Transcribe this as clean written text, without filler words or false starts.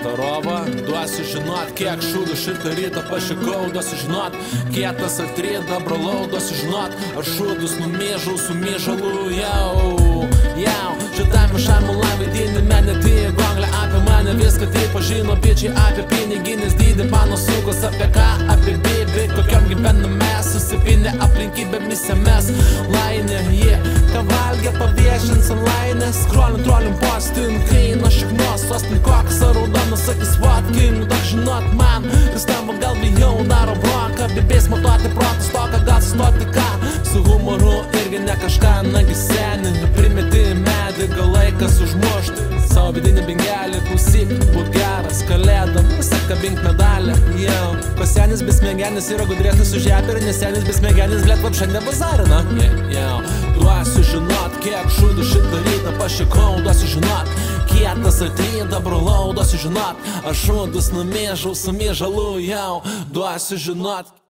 Starova, duosiu žinot, kiek šūdų šitą rytą pašikau, duosiu žinot, kietas atrida, brolau, duosiu žinot, aš šūdus numėžau su mėžalu, jau, šitame šarmu lavidinį mane tik gonglė apie mane, viską taip pažino, bičiai apie piniginis dydį, mano sukos apie ką, apie bėbį, kokiam gyvename, susipinę aplinkybėmis mes, lainė, ką valgė paviešins online, scrollin, trollin, postin, kaina šiknos, sostin koks, ar raudonas akis vodkin, dar žinot man, vis tavo gal bijau, daro broką, bibės matuoti protas, toką gal sustoti ką, su humoru irgi ne kažką, nagi seni, primeti medį, gal laikas užmušti, savo vidinį bingelį, klausyk, būt geras, kalėdam, kabink medalį, pasenis besmegenis yra gudresnis už žeperį, nes senis besmegenis, blėt, vapšandė bazarina, duosiu žinot, kiek šūdų šitą rytą pašikau, duosiu žinot, kietas atrida, brolau, duosiu žinot, aš šūdus numėžau su mėžalu, duosiu žinot.